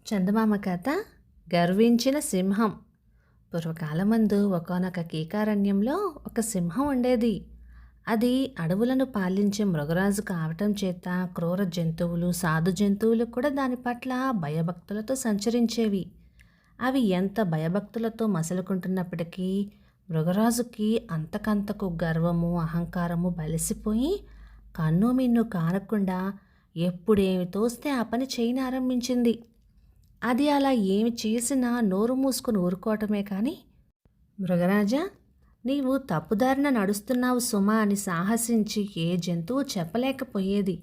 చందమామ కథ గర్వించిన సింహం. పూర్వకాలమందు ఒకానొక కీకారణ్యంలో ఒక సింహం ఉండేది. అది అడవులను పాలించే మృగరాజు కావటం చేత క్రూర జంతువులు, సాధు జంతువులు కూడా దాని పట్ల భయభక్తులతో సంచరించేవి. అవి ఎంత భయభక్తులతో మసలుకుంటున్నప్పటికీ మృగరాజుకి అంతకంతకు గర్వము, అహంకారము బలిసిపోయి కన్ను మిన్ను కానకుండా ఎప్పుడేమి తోస్తే ఆ పని చేయనారంభించింది. అది అలా ఏమి చేసినా నోరు మూసుకుని ఊరుకోవటమే కానీ, మృగరాజా, నీవు తప్పుదారిన నడుస్తున్నావు సుమా అని సాహసించి ఏ జంతువు చెప్పలేకపోయేది.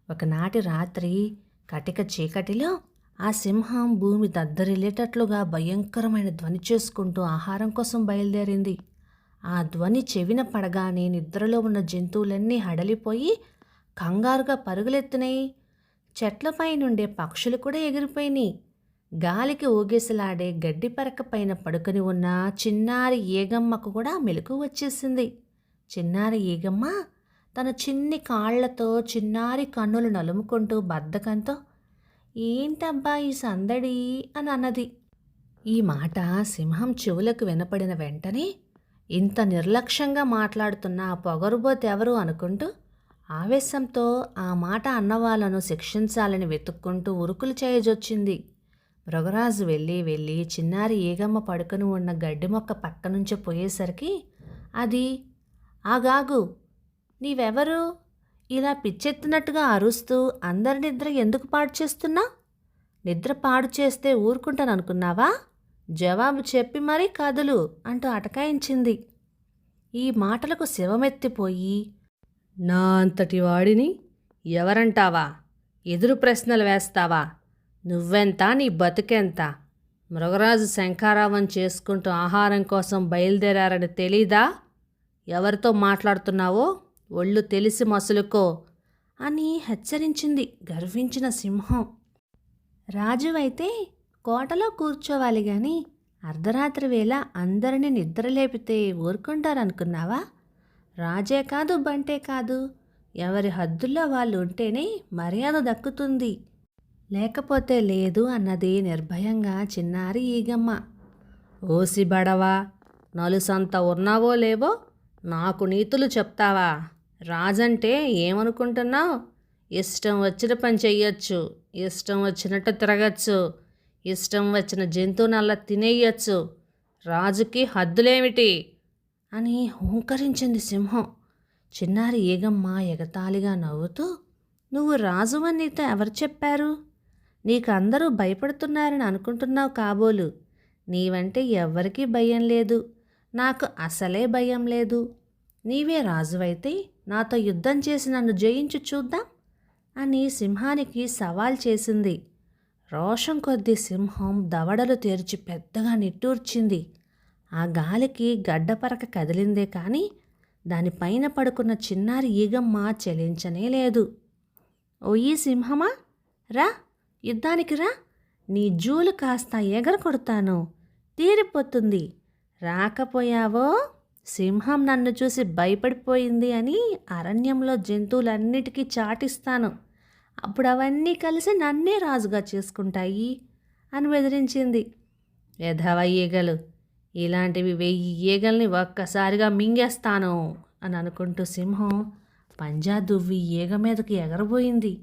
ఒకనాటి రాత్రి కటిక చీకటిలో ఆ సింహం భూమి దద్దరిల్లేటట్లుగా భయంకరమైన ధ్వని చేసుకుంటూ ఆహారం కోసం బయలుదేరింది. ఆ ధ్వని చెవిన పడగానే నిద్రలో ఉన్న జంతువులన్నీ హడలిపోయి కంగారుగా పరుగులెత్తినాయి. చెట్లపై నుండే పక్షులు కూడా ఎగిరిపోయినాయి. గాలికి ఊగిసలాడే గడ్డి పరక పైన పడుకొని ఉన్న చిన్నారి ఈగమ్మకు కూడా మెలకు వచ్చేసింది. చిన్నారి ఈగమ్మ తన చిన్ని కాళ్లతో చిన్నారి కన్నులు నలుముకుంటూ బద్ధకంతో, ఏంటబ్బా ఈ సందడి అని అన్నది. ఈ మాట సింహం చెవులకు వినపడిన వెంటనే, ఇంత నిర్లక్ష్యంగా మాట్లాడుతున్న ఆ పొగరుబోతు ఎవరు అనుకుంటూ ఆవేశంతో ఆ మాట అన్నవాళ్లను శిక్షించాలని వెతుక్కుంటూ ఉరుకులు చేయజొచ్చింది. మృగరాజు వెళ్ళి చిన్నారి ఈగమ్మ పడుకొని ఉన్న గడ్డి మొక్క పక్క నుంచి పోయేసరికి అది, ఆగాగు, నీవెవరు? ఇలా పిచ్చెత్తినట్టుగా అరుస్తూ అందరి నిద్ర ఎందుకు పాడు చేస్తున్నా? నిద్ర పాడు చేస్తే ఊరుకుంటాననుకున్నావా? జవాబు చెప్పి మరీ కదులు అంటూ అటకాయించింది. ఈ మాటలకు శివమెత్తిపోయి, నా అంతటి వాడిని ఎవరంటావా? ఎదురు ప్రశ్నలు వేస్తావా? నువ్వెంత, నీ బతుకెంత? మృగరాజు శంఖారావం చేసుకుంటూ ఆహారం కోసం బయలుదేరారని తెలీదా? ఎవరితో మాట్లాడుతున్నావో ఒళ్ళు తెలిసి మసులుకో అని హెచ్చరించింది గర్వించిన సింహం. రాజువైతే కోటలో కూర్చోవాలి గాని అర్ధరాత్రి వేళ అందరినీ నిద్రలేపితే ఊరుకుంటారనుకున్నావా? రాజే కాదు, బంటే కాదు, ఎవరి హద్దుల్లో వాళ్ళు ఉంటేనే మర్యాద దక్కుతుంది, లేకపోతే లేదు అన్నది నిర్భయంగా చిన్నారి ఈగమ్మ. ఓసి బడవా, నలుసంత ఉన్నావో లేవో నాకు నీతులు చెప్తావా? రాజంటే ఏమనుకుంటున్నావు? ఇష్టం వచ్చిన పని చెయ్యొచ్చు, ఇష్టం వచ్చినట్టు తిరగచ్చు, ఇష్టం వచ్చిన జంతువునల్లా తినేయచ్చు. రాజుకి హద్దులేమిటి అని హూంకరించింది సింహం. చిన్నారి ఈగమ్మ ఎగతాళిగా నవ్వుతూ, నువ్వు రాజువని నీతో ఎవరు చెప్పారు? నీకు అందరూ భయపడుతున్నారని అనుకుంటున్నావు కాబోలు. నీవంటే ఎవ్వరికీ భయం లేదు, నాకు అసలే భయం లేదు. నీవే రాజువైతే నాతో యుద్ధం చేసి నన్ను జయించు చూద్దాం అని సింహానికి సవాల్ చేసింది. రోషం కొద్దీ సింహం దవడలు తెరిచి పెద్దగా నిట్టూర్చింది. ఆ గాలికి గడ్డపరక కదిలిందే కానీ దానిపైన పడుకున్న చిన్నారి ఈగమ్మ చెలించనే లేదు. ఓయి సింహమా, రా, యుద్ధానికి రా, నీ జూలు కాస్త ఎగర కొడతాను, తీరిపోతుంది. రాకపోయావో సింహం నన్ను చూసి భయపడిపోయింది అని అరణ్యంలో జంతువులన్నిటికీ చాటిస్తాను. అప్పుడు అవన్నీ కలిసి నన్నే రాజుగా చేసుకుంటాయి అని బెదిరించింది. ఎధవ ఈగలు, ఇలాంటివి 1000 ఈగల్ని ఒక్కసారిగా మింగేస్తాను అని అనుకుంటూ సింహం పంజా దువ్వి ఈగ మీదకి ఎగరబోయింది.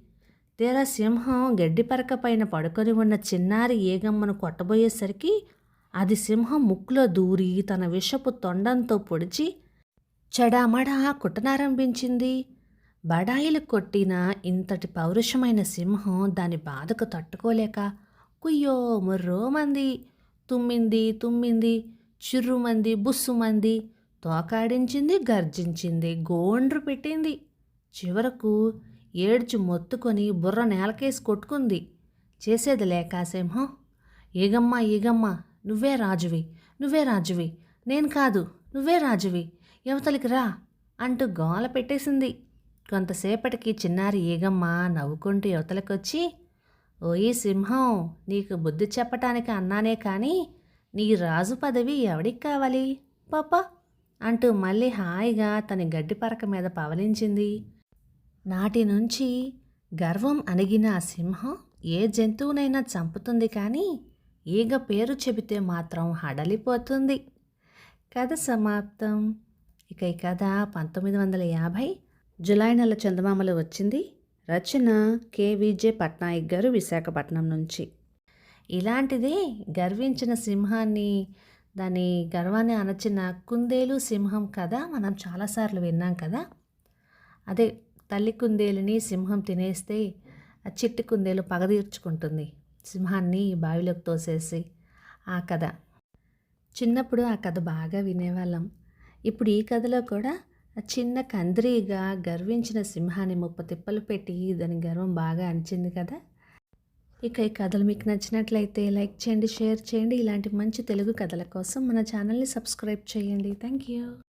తీరా సింహం గడ్డి పరక పైన పడుకొని ఉన్న చిన్నారి ఈగమ్మను కొట్టబోయేసరికి అది సింహం ముక్కులో దూరి తన విషపు తొండంతో పొడిచి చెడామడా కుట్టనారంభించింది. బడాయిలు కొట్టిన ఇంతటి పౌరుషమైన సింహం దాని బాధకు తట్టుకోలేక కుయ్యో ముర్రోమంది, తుమ్మింది, చిర్రుమంది, బుస్సుమంది, తోకాడించింది, గర్జించింది, గోండ్రు పెట్టింది. చివరకు ఏడ్చి మొత్తుకొని బుర్ర నేలకేసి కొట్టుకుంది. చేసేది లేక సింహం, ఈగమ్మ, నువ్వే రాజువి, నేను కాదు, నువ్వే రాజువి, యువతలికి రా అంటూ గోల పెట్టేసింది. కొంతసేపటికి చిన్నారి ఈగమ్మ నవ్వుకుంటూ యువతలకొచ్చి, ఓయి సింహం, నీకు బుద్ధి చెప్పటానికి అన్నానే కానీ నీ రాజు పదవి ఎవడికి కావాలి పాప అంటూ మళ్ళీ హాయిగా తన గడ్డి పరక మీద పవలించింది. నాటి నుంచి గర్వం అణిగిన ఆ సింహం ఏ జంతువునైనా చంపుతుంది కానీ ఈగ పేరు చెబితే మాత్రం హడలిపోతుంది. కథ సమాప్తం. ఇక ఈ కథ 1950 జులై నెల చందమామలో వచ్చింది. రచన కె.వి.జె. పట్నాయక్ గారు, విశాఖపట్నం నుంచి. ఇలాంటిదే గర్వించిన సింహాన్ని, దాని గర్వాన్ని అణచిన కుందేలు సింహం కథ మనం చాలాసార్లు విన్నాం కదా. అదే తల్లి కుందేలుని సింహం తినేస్తే ఆ చిట్టి కుందేలు పగ తీర్చుకుంటుంది, సింహాన్ని బావిలోకి తోసేసి. ఆ కథ చిన్నప్పుడు ఆ కథ బాగా వినేవాళ్ళం. ఇప్పుడు ఈ కథలో కూడా ఆ చిన్న కందిరీగా గర్వించిన సింహాన్ని ముప్పతిప్పలు పెట్టి దాని గర్వం బాగా అణిచింది కదా. ఇక ఈ కథలు మీకు నచ్చినట్లయితే లైక్ చేయండి, షేర్ చేయండి. ఇలాంటి మంచి తెలుగు కథల కోసం మన ఛానల్ని సబ్స్క్రైబ్ చేయండి. Thank you.